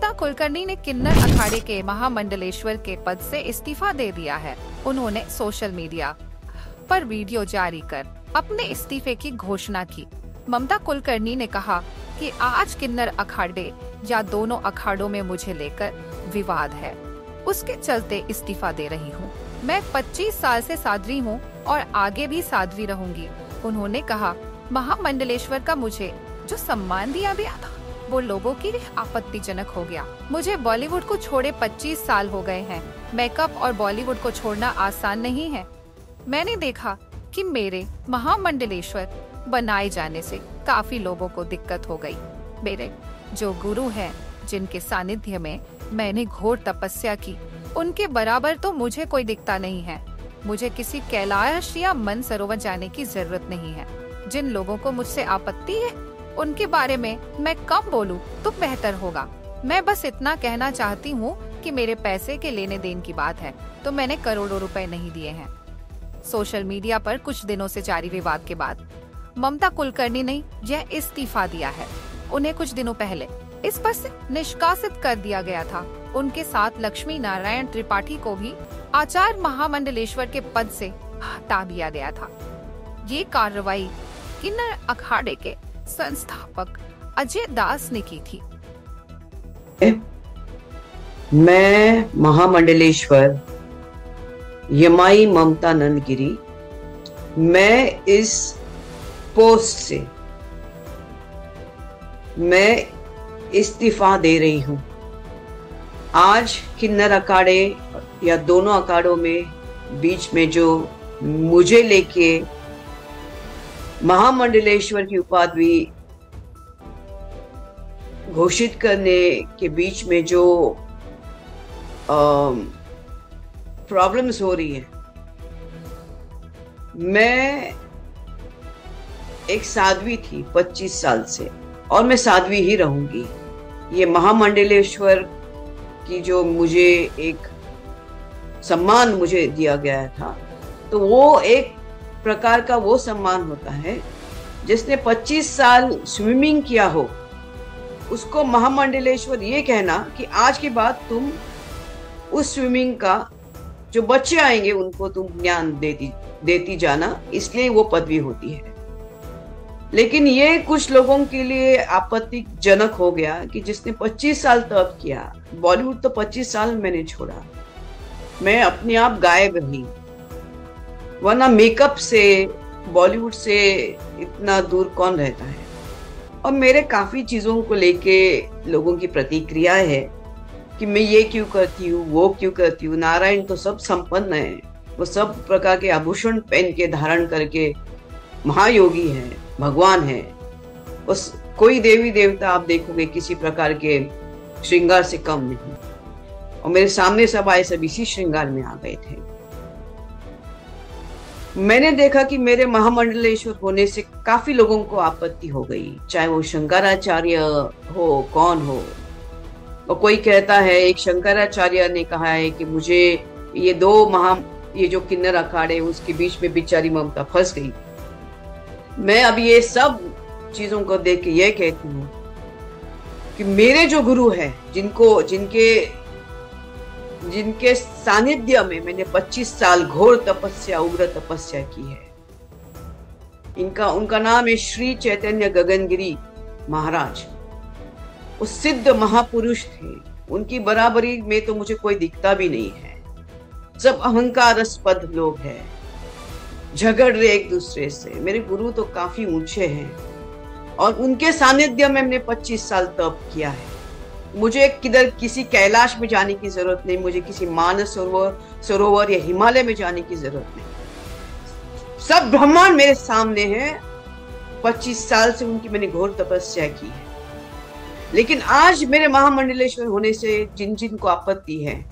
ममता कुलकर्णी ने किन्नर अखाड़े के महामंडलेश्वर के पद से इस्तीफा दे दिया है। उन्होंने सोशल मीडिया पर वीडियो जारी कर अपने इस्तीफे की घोषणा की। ममता कुलकर्णी ने कहा कि आज किन्नर अखाड़े या दोनों अखाड़ों में मुझे लेकर विवाद है, उसके चलते इस्तीफा दे रही हूँ। मैं 25 साल से साध्वी हूँ और आगे भी साध्वी रहूंगी। उन्होंने कहा, महामंडलेश्वर का मुझे जो सम्मान दिया गया था वो लोगों के लिए आपत्तिजनक हो गया। मुझे बॉलीवुड को छोड़े 25 साल हो गए हैं। मेकअप और बॉलीवुड को छोड़ना आसान नहीं है। मैंने देखा कि मेरे महामंडलेश्वर बनाए जाने से काफी लोगों को दिक्कत हो गई। मेरे जो गुरु हैं, जिनके सानिध्य में मैंने घोर तपस्या की, उनके बराबर तो मुझे कोई दिखता नहीं है। मुझे किसी कैलाश या मानसरोवर जाने की जरूरत नहीं है। जिन लोगों को मुझसे आपत्ति है उनके बारे में मैं कम बोलूं तो बेहतर होगा। मैं बस इतना कहना चाहती हूं कि मेरे पैसे के लेने देन की बात है तो मैंने करोड़ों रुपए नहीं दिए हैं। सोशल मीडिया पर कुछ दिनों से जारी विवाद के बाद ममता कुलकर्णी ने यह इस्तीफा दिया है। उन्हें कुछ दिनों पहले इस पद से निष्कासित कर दिया गया था। उनके साथ लक्ष्मी नारायण त्रिपाठी को भी आचार्य महामंडलेश्वर के पद से हटा दिया गया था। ये कार्रवाई किन्नर अखाड़े के संस्थापक अजय दास ने की थी। मैं महामंडलेश्वर यमाई ममता नंदगिरी, मैं इस पोस्ट से मैं इस्तीफा दे रही हूं। आज किन्नर अखाड़े या दोनों अखाड़ों में बीच में जो मुझे लेके महामंडलेश्वर की उपाधि घोषित करने के बीच में जो प्रॉब्लम्स हो रही है, मैं एक साध्वी थी 25 साल से और मैं साध्वी ही रहूंगी। ये महामंडलेश्वर की जो मुझे एक सम्मान मुझे दिया गया था, तो वो एक प्रकार का वो सम्मान होता है जिसने 25 साल स्विमिंग किया हो, उसको महामंडलेश्वर ये कहना कि आज के बाद तुम उस स्विमिंग का जो बच्चे आएंगे उनको तुम ज्ञान देती जाना, इसलिए वो पदवी होती है। लेकिन ये कुछ लोगों के लिए आपत्तिजनक हो गया कि जिसने 25 साल तप किया, बॉलीवुड तो 25 साल मैंने छोड़ा, मैं अपने आप गायब रही, वरना मेकअप से बॉलीवुड से इतना दूर कौन रहता है। और मेरे काफी चीजों को लेके लोगों की प्रतिक्रिया है कि मैं ये क्यों करती हूँ, वो क्यों करती हूँ। नारायण तो सब संपन्न है, वो सब प्रकार के आभूषण पहन के धारण करके महायोगी है, भगवान है। उस कोई देवी देवता आप देखोगे किसी प्रकार के श्रृंगार से कम नहीं, और मेरे सामने सब आए सब इसी श्रृंगार में आ गए थे। मैंने देखा कि मेरे महामंडलेश्वर होने से काफी लोगों को आपत्ति हो गई, चाहे वो शंकराचार्य हो, कौन हो। और कोई कहता है, एक शंकराचार्य ने कहा है कि मुझे ये जो किन्नर अखाड़े उसके बीच में बेचारी ममता फंस गई। मैं अब ये सब चीजों को देख के ये कहती हूँ कि मेरे जो गुरु है, जिनके सानिध्य में मैंने 25 साल घोर तपस्या, उग्र तपस्या की है, उनका नाम है श्री चैतन्य गगनगिरी महाराज। वो सिद्ध महापुरुष थे, उनकी बराबरी में तो मुझे कोई दिखता भी नहीं है। सब अहंकारास्पद लोग हैं, झगड़ रहे एक दूसरे से। मेरे गुरु तो काफी ऊंचे हैं और उनके सानिध्य में मैंने 25 साल तप किया है। मुझे किसी कैलाश में जाने की जरूरत नहीं, मुझे किसी मानस सरोवर या हिमालय में जाने की जरूरत नहीं। सब ब्रह्मांड मेरे सामने है। 25 साल से उनकी मैंने घोर तपस्या की है। लेकिन आज मेरे महामंडलेश्वर होने से जिन जिन को आपत्ति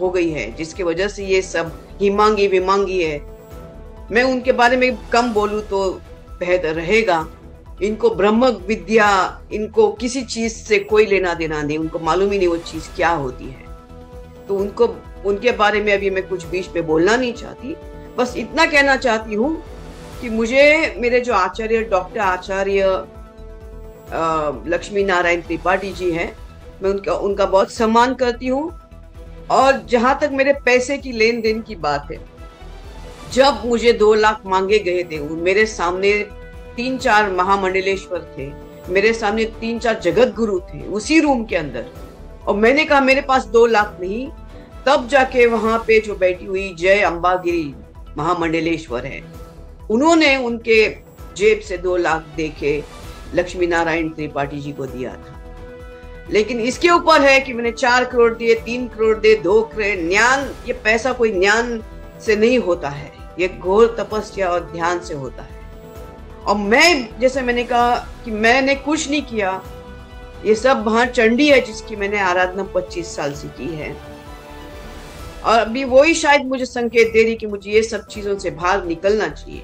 हो गई है, जिसकी वजह से ये सब हिमांगी विमांगी है, मैं उनके बारे में कम बोलूं तो बेहतर रहेगा। इनको ब्रह्म विद्या, इनको किसी चीज से कोई लेना देना नहीं, उनको मालूम ही नहीं वो चीज क्या होती है। तो उनके बारे में अभी मैं कुछ बीच में बोलना नहीं चाहती। बस इतना कहना चाहती हूँ कि मुझे मेरे जो आचार्य, डॉक्टर आचार्य लक्ष्मी नारायण त्रिपाठी जी हैं, मैं उनका उनका बहुत सम्मान करती हूँ। और जहां तक मेरे पैसे की लेन देन की बात है, जब मुझे 2 लाख मांगे गए थे, मेरे सामने 3-4 महामंडलेश्वर थे, मेरे सामने 3-4 जगत गुरु थे उसी रूम के अंदर, और मैंने कहा मेरे पास 2 लाख नहीं, तब जाके वहां पे जो बैठी हुई जय अंबागिरी महामंडलेश्वर है, उन्होंने उनके जेब से 2 लाख देके लक्ष्मी नारायण त्रिपाठी जी को दिया था। लेकिन इसके ऊपर है कि मैंने 4 करोड़ दिए, 3 करोड़ दिए, 2 करोड़, ज्ञान, ये पैसा कोई ज्ञान से नहीं होता है, ये घोर तपस्या और ध्यान से होता है। और मैं, जैसे मैंने कहा कि मैंने कुछ नहीं किया, ये सब वहां चंडी है जिसकी मैंने आराधना 25 साल से की है, और अभी वही शायद मुझे संकेत दे रही कि मुझे ये सब चीजों से बाहर निकलना चाहिए।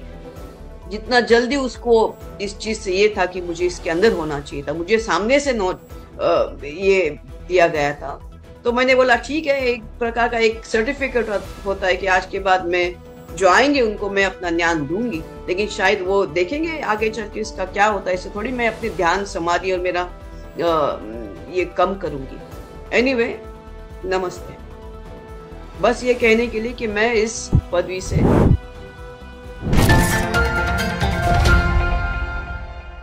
जितना जल्दी उसको इस चीज से ये था कि मुझे इसके अंदर होना चाहिए था, मुझे सामने से ये दिया गया था, तो मैंने बोला ठीक है, एक प्रकार का एक सर्टिफिकेट होता है कि आज के बाद में जो आएंगे उनको मैं अपना ज्ञान दूंगी, लेकिन शायद वो देखेंगे आगे चल के इसका क्या होता है, इससे थोड़ी मैं अपने ध्यान समाधि और मेरा ये कम करूंगी। एनीवे, नमस्ते। बस ये कहने के लिए कि मैं इस पदवी से